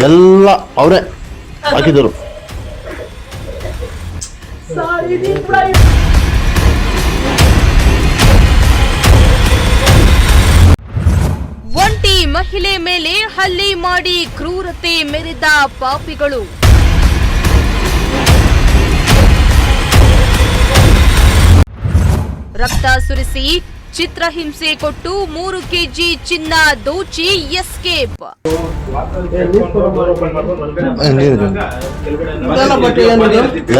ಎಲ್ಲ ಅವರೇ ಹಾಕಿದರು. ಒಂಟಿ ಮಹಿಳೆ ಮೇಲೆ ಹಲ್ಲೆ ಮಾಡಿ ಕ್ರೂರತೆ ಮೆರೆದ ಪಾಪಿಗಳು. ರಕ್ತ ಸುರಿಸಿ ಚಿತ್ರಹಿಂಸೆ ಕೊಟ್ಟು 3 ಕೆಜಿ ಚಿನ್ನ ದೋಚಿ ಎಸ್ಕೇಪ್.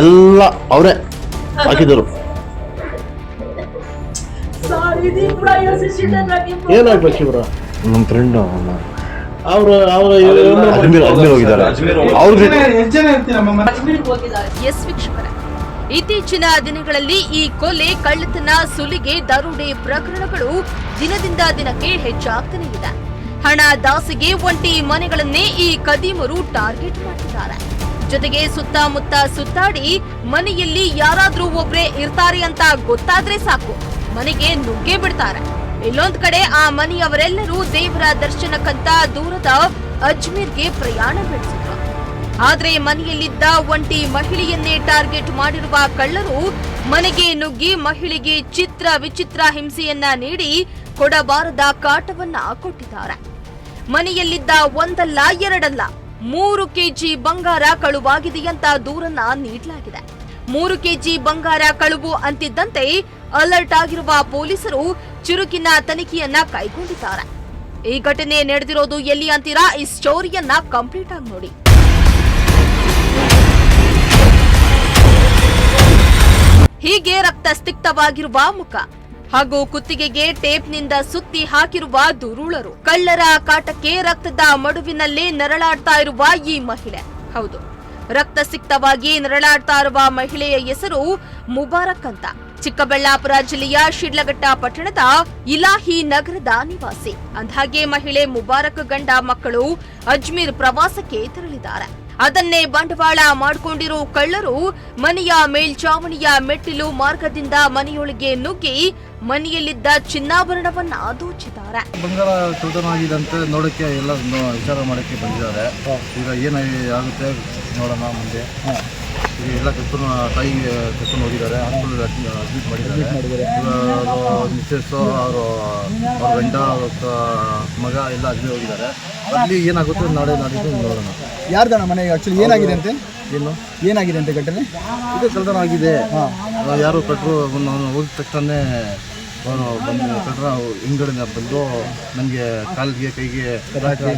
ಎಲ್ಲ ಅವರೇ ಹಾಕಿದರು. ಏನಾಗ್ಬೇಕು ಇವ್ರ? ನಮ್ಮ ಫ್ರೆಂಡ್ ಅವರು ಅಜ್ಮೀರ್ ಹೋಗಿದ್ದಾರೆ. ಎಸ್ ವೀಕ್ಷಕರೇ, ಇತ್ತೀಚಿನ ದಿನಗಳಲ್ಲಿ ಈ ಕೊಲೆ, ಕಳ್ಳತನ, ಸುಲಿಗೆ, ದರೋಡೆ ಪ್ರಕರಣಗಳು ದಿನದಿಂದ ದಿನಕ್ಕೆ ಹೆಚ್ಚಾಗ್ತಾನೆ ಇದೆ. ಹಣ ದಾಸಿಗೆ ಒಂಟಿ ಮನೆಗಳನ್ನೇ ಈ ಕದೀಮರು ಟಾರ್ಗೆಟ್ ಮಾಡ್ತಿದ್ದಾರೆ. ಜೊತೆಗೆ ಸುತ್ತಮುತ್ತ ಸುತ್ತಾಡಿ ಮನೆಯಲ್ಲಿ ಯಾರಾದ್ರೂ ಒಬ್ರೇ ಇರ್ತಾರೆ ಅಂತ ಗೊತ್ತಾದ್ರೆ ಸಾಕು, ಮನೆಗೆ ನುಗ್ಗೇ ಬಿಡ್ತಾರೆ. ಇಲ್ಲೊಂದ್ ಕಡೆ ಆ ಮನೆಯವರೆಲ್ಲರೂ ದೇವರ ದರ್ಶನಕ್ಕಂತ ದೂರದ ಅಜ್ಮೀರ್ಗೆ ಪ್ರಯಾಣ ಬೆಳೆಸಿದ್ರು. ಆದ್ರೆ ಮನೆಯಲ್ಲಿದ್ದ ಒಂಟಿ ಮಹಿಳೆಯನ್ನೇ ಟಾರ್ಗೆಟ್ ಮಾಡಿರುವ ಕಳ್ಳರು ಮನೆಗೆ ನುಗ್ಗಿ ಮಹಿಳೆಗೆ ಚಿತ್ರ ವಿಚಿತ್ರ ಹಿಂಸೆಯನ್ನ ನೀಡಿ ಕೊಡಬಾರದ ಕಾಟವನ್ನ ಕೊಟ್ಟಿದ್ದಾರೆ. ಮನೆಯಲ್ಲಿದ್ದ ಒಂದಲ್ಲ ಎರಡಲ್ಲ 3 ಕೆಜಿ ಬಂಗಾರ ಕಳುವಾಗಿದೆಯಂತ ದೂರನ್ನ ನೀಡಲಾಗಿದೆ. 3 ಕೆಜಿ ಬಂಗಾರ ಕಳುವು ಅಂತಿದ್ದಂತೆ ಅಲರ್ಟ್ ಆಗಿರುವ ಪೊಲೀಸರು ಚುರುಕಿನ ತನಿಖೆಯನ್ನ ಕೈಗೊಂಡಿದ್ದಾರೆ. ಈ ಘಟನೆ ನಡೆದಿರೋದು ಎಲ್ಲಿ ಅಂತೀರಾ? ಈ ಸ್ಟೋರಿಯನ್ನ ಕಂಪ್ಲೀಟ್ ಆಗಿ ನೋಡಿ. ಹೀಗೆ ರಕ್ತಸಿಕ್ತವಾಗಿರುವ ಮುಖ ಹಾಗೂ ಕುತ್ತಿಗೆಗೆ ಟೇಪ್ನಿಂದ ಸುತ್ತಿ ಹಾಕಿರುವ ದುರುಳರು. ಕಳ್ಳರ ಕಾಟಕ್ಕೆ ರಕ್ತದ ಮಡುವಿನಲ್ಲೇ ನರಳಾಡ್ತಾ ಇರುವ ಈ ಮಹಿಳೆ. ಹೌದು, ರಕ್ತಸಿಕ್ತವಾಗಿ ನರಳಾಡ್ತಾ ಇರುವ ಮಹಿಳೆಯ ಹೆಸರು ಮುಬಾರಕ್ ಅಂತ. ಚಿಕ್ಕಬಳ್ಳಾಪುರ ಜಿಲ್ಲೆಯ ಶಿಡ್ಲಘಟ್ಟ ಪಟ್ಟಣದ ಇಲಾಹಿ ನಗರದ ನಿವಾಸಿ. ಅಂದ್ಹಾಗೆ ಮಹಿಳೆ ಮುಬಾರಕ್ ಗಂಡ ಮಕ್ಕಳು ಅಜ್ಮೀರ್ ಪ್ರವಾಸಕ್ಕೆ ತೆರಳಿದ್ದಾರೆ. ಅದನ್ನೇ ಬಂಡವಾಳ ಮಾಡಿಕೊಂಡಿರೋ ಕಳ್ಳರು ಮನೆಯ ಮೇಲ್ಚಾವಣಿಯ ಮೆಟ್ಟಿಲು ಮಾರ್ಗದಿಂದ ಮನೆಯೊಳಗೆ ನುಗ್ಗಿ ಮನೆಯಲ್ಲಿದ್ದ ಚಿನ್ನಾಭರಣವನ್ನ ದೋಚಿದ್ದಾರೆ. ಬಂಗಾರ ಕಳ್ತನವಾಗಿದಂತೆ ನೋಡಕ್ಕೆ ಎಲ್ಲ ವಿಚಾರ ಮಾಡಕ್ಕೆ ಬಂದಿದ್ದಾರೆ. ಈಗ ಏನಾಗುತ್ತೆ ನೋಡೋಣ ಮುಂದೆ. ಈಗ ಎಲ್ಲ ತಾಯಿಗೆ ಕರ್ಕೊಂಡು ಹೋಗಿದ್ದಾರೆ, ಹಾಸ್ಪಿಟಲ್ ಅಡ್ಮಿಟ್ ಮಾಡಿದ್ದಾರೆ. ಮಿಸ್ಸಸ್ ಅವ್ರ ಗಂಡ ಮಗ ಎಲ್ಲ ಅಡ್ಮಿಟ್ ಹೋಗಿದ್ದಾರೆ. ಅಲ್ಲಿ ಏನಾಗುತ್ತೆ ನಾಳೆ ನಾಡಿದ್ದು ನೋಡೋಣ. ಯಾರ್ದಣ್ಣ ಮನೆಗೆ ಆಕ್ಚುಲಿ ಏನಾಗಿದೆ ಅಂತೆ? ಏನಾಗಿದೆ ಅಂತೆ ಘಟನೆ? ಇದು ಕಳ್ತನ ಆಗಿದೆ. ಯಾರು ಕಟ್ಟರು ಹೋಗಿದ ತಕ್ಷಣ ಅವನು ಬಂದು ಕಟ್ಟರ ಹಿಂಗಡೆಯಿಂದ ಬಂದು ನನಗೆ ಕಾಲಿಗೆ ಕೈಗೆ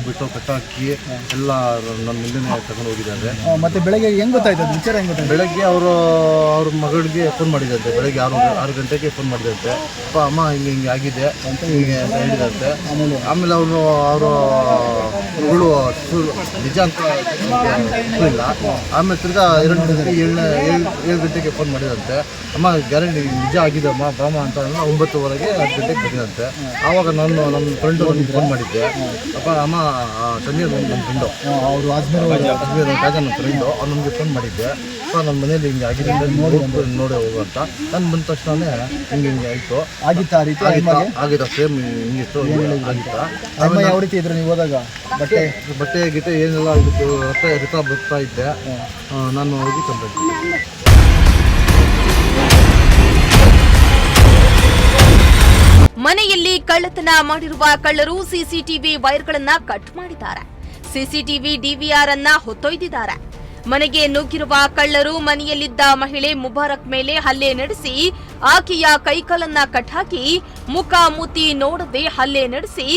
ಬಿಟ್ಟು ಕಟ್ಟಾಕಿ ಎಲ್ಲ ನನ್ನ ಮುಂದೆನೇ ತಗೊಂಡು ಹೋಗಿದ್ದಾರೆ. ಮತ್ತೆ ಬೆಳಗ್ಗೆ ಹೆಂಗ್ ಗೊತ್ತಾಯ್ತು ವಿಚಾರ? ಹೆಂಗ್ ಗೊತ್ತಾಯ್ತು? ಬೆಳಗ್ಗೆ ಅವ್ರ ಮಗಳಿಗೆ ಫೋನ್ ಮಾಡಿದಂತೆ. ಬೆಳಗ್ಗೆ 6 ಗಂಟೆಗೆ ಫೋನ್ ಮಾಡಿದಂತೆ. ಅಪ್ಪ ಅಮ್ಮ ಹಿಂಗೆ ಆಗಿದೆ ಅಂತ ಹಿಂಗೆ ಹೇಳಿದಂತೆ. ಆಮೇಲೆ ಅವರು ನಿಜ ಅಂತ ಇಲ್ಲ. ಆಮೇಲೆ ತಿರ್ಗಾ 7 ಗಂಟೆಗೆ ಫೋನ್ ಮಾಡಿದಂತೆ. ಅಮ್ಮ ಗ್ಯಾರಂಟಿ ನಿಜ ಆಗಿದೆ ಅಮ್ಮ ಬಾಮ ಅಂತ 9:10 ಗಂಟೆಗೆ ಬಂದಿದಂತೆ. ಆವಾಗ ನನ್ನ ಫ್ರೆಂಡು ಒಂದು ಫೋನ್ ಮಾಡಿದ್ದೆ. ಅಪ್ಪ ಅಮ್ಮ ಸಂಜೆ ನನ್ನ ಫ್ರೆಂಡು ಅವರು ಅಜ್ಮೀರ್ ರಾಜ ನನ್ನ ಫ್ರೆಂಡು ಅವ್ನು ನಮಗೆ ಫೋನ್ ಮಾಡಿದ್ದೆ. ಅಪ್ಪ ನನ್ನ ಮನೇಲಿ ಹಿಂಗೆ ಆಗಿದೆ ನೋಡಿ ಹೋಗು ಅಂತ. ನಾನು ಬಂದ ತಕ್ಷಣ ಹಿಂಗೆ ಆಯಿತು. ಆಗಿತ್ತಾ ಆ ರೀತಿ? ಆಗಿದ್ದ ಸೇಮ್ ಹಿಂಗಿತ್ತು ಆಗಿತ್ತ. ಆಮೇಲೆ ಯಾವ ರೀತಿ ಇದ್ರು ನೀವು ಹೋದಾಗ? ಬಟ್ಟೆ ಗೀತೆ ಏನೆಲ್ಲ ಇದಕ್ಕೆ ರಕ್ತ ಬರ್ತಾ ಇದ್ದೆ. ನಾನು ಹೋಗಿ ತಂದಿದ್ದೆ. ಮನೆಯಲ್ಲಿ ಕಳ್ಳತನ ಮಾಡಿರುವ ಕಳ್ಳರು ಸಿಸಿಟಿವಿ ವೈರ್ಗಳನ್ನ ಕಟ್ ಮಾಡಿದ್ದಾರೆ. ಸಿಸಿಟಿವಿ ಡಿವಿಆರ್ ಅನ್ನ ಹೊತ್ತೊಯ್ದಿದ್ದಾರೆ. ಮನೆಗೆ ನುಗ್ಗಿರುವ ಕಳ್ಳರು ಮನೆಯಲ್ಲಿದ್ದ ಮಹಿಳೆ ಮುಬಾರಕ್ ಮೇಲೆ ಹಲ್ಲೆ ನಡೆಸಿ ಆಕೆಯ ಕೈಕಾಲನ್ನ ಕಟ್ಟಾಕಿ ಮುಖ ಮೂತಿ ನೋಡದೆ ಹಲ್ಲೆ ನಡೆಸಿ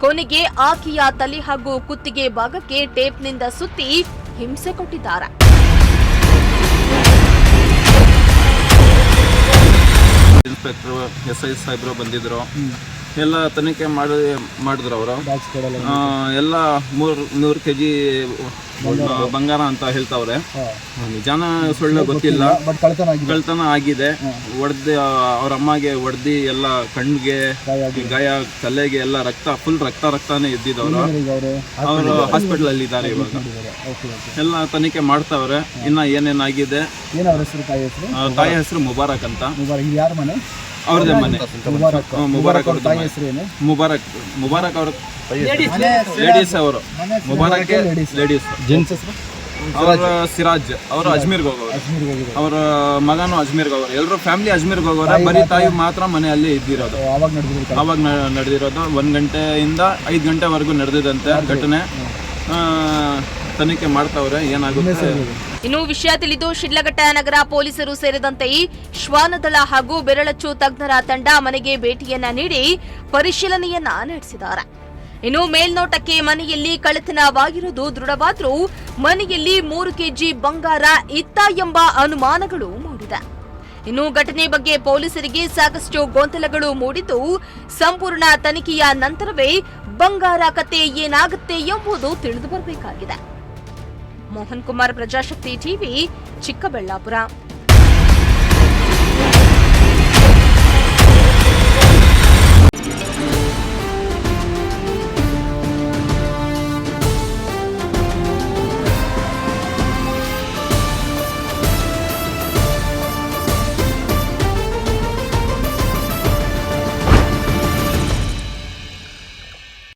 ಕೊನೆಗೆ ಆಕೆಯ ತಲೆ ಹಾಗೂ ಕುತ್ತಿಗೆ ಭಾಗಕ್ಕೆ ಟೇಪ್ನಿಂದ ಸುತ್ತಿ ಹಿಂಸೆ ಕೊಟ್ಟಿದ್ದಾರೆ. ಇನ್ಸ್ಪೆಕ್ಟರ್ SI ಸಾಹೇಬ್ರು ಬಂದಿದ್ರು. ಎಲ್ಲ ತನಿಖೆ ಮಾಡಿದ್ರು ಅವರು. ಎಲ್ಲ 3 ಕೆಜಿ ಬಂಗಾರ ಅಂತ ಹೇಳ್ತಾವ್ರೆ. ನಿಜಾನ ಸುಳ್ಳು ಗೊತ್ತಿಲ್ಲ. ಕಳ್ತನ ಆಗಿದೆ. ಅವ್ರ ಅಮ್ಮಗೆ ಹೊಡೆದಿ ಎಲ್ಲ ಕಣ್ಣಿಗೆ ಗಾಯ, ತಲೆಗೆ ಎಲ್ಲ ರಕ್ತಾನೇ ಇದ್ದಿದ್ದವರು. ಅವರು ಹಾಸ್ಪಿಟಲ್ ಅಲ್ಲಿ ಇದ್ದಾರೆ ಇವಾಗ. ಎಲ್ಲ ತನಿಖೆ ಮಾಡ್ತಾವ್ರೆ. ಇನ್ನ ಏನೇನಾಗಿದೆ. ತಾಯಿ ಹೆಸರು ತಾಯಿ ಹೆಸರು ಮುಬಾರಕ್ ಅಂತ. ಅವ್ರದೇ ಮನೆ. ಮುಬಾರಕ್ ಅವ್ರ ತಾಯಿ ಹೆಸರೇನು? ಮುಬಾರಕ್ ಅವ್ರ ಲೇಡೀಸ್ ಅವರು. ಮುಬಾರಕ್ ಲೇಡೀಸ್. ಜೆಂಟ್ಸ್ ಹೆಸರು? ಅವ್ರ ಸಿರಾಜ್ ಅವರು ಅಜ್ಮೀರ್ಗೆ ಹೋಗೋರು. ಅವ್ರ ಮಗನು ಅಜ್ಮೀರ್ಗೆ ಹೋಗೋರು. ಎಲ್ಲರೂ ಫ್ಯಾಮಿಲಿ ಅಜ್ಮೀರ್ಗೆ ಹೋಗೋರೆ. ಬರೀ ತಾಯಿ ಮಾತ್ರ ಮನೆಯಲ್ಲಿ ಇದ್ದಿರೋದು. ಅವಾಗ ನಡೆದಿರೋದು 1 ಗಂಟೆಯಿಂದ 5 ಗಂಟೆವರೆಗೂ ನಡೆದಿದಂತೆ ಘಟನೆ. ತನಿಖೆ ಮಾಡ್ತಾವ್ರೆ, ಏನಾಗುತ್ತೆ. ಇನ್ನು ವಿಷಯ ತಿಳಿದು ಶಿಡ್ಲಘಟ್ಟ ನಗರ ಪೊಲೀಸರು ಸೇರಿದಂತೆ ಶ್ವಾನದಳ ಹಾಗೂ ಬೆರಳಚ್ಚು ತಜ್ಞರ ತಂಡ ಮನೆಗೆ ಭೇಟಿಯನ್ನ ನೀಡಿ ಪರಿಶೀಲನೆಯನ್ನ ನಡೆಸಿದ್ದಾರೆ. ಇನ್ನು ಮೇಲ್ನೋಟಕ್ಕೆ ಮನೆಯಲ್ಲಿ ಕಳ್ಳತನವಾಗಿರುವುದು ದೃಢವಾದರೂ ಮನೆಯಲ್ಲಿ 3 ಕೆಜಿ ಬಂಗಾರ ಇತ್ತ ಎಂಬ ಅನುಮಾನಗಳು ಮೂಡಿದೆ. ಇನ್ನು ಘಟನೆ ಬಗ್ಗೆ ಪೊಲೀಸರಿಗೆ ಸಾಕಷ್ಟು ಗೊಂದಲಗಳು ಮೂಡಿದ್ದು, ಸಂಪೂರ್ಣ ತನಿಖೆಯ ನಂತರವೇ ಬಂಗಾರ ಕತೆ ಏನಾಗುತ್ತೆ ಎಂಬುದು ತಿಳಿದು ಬರಬೇಕಾಗಿದೆ. ಮೋಹನ್ ಕುಮಾರ್, ಪ್ರಜಾಶಕ್ತಿ ಟಿವಿ, ಚಿಕ್ಕಬಳ್ಳಾಪುರ.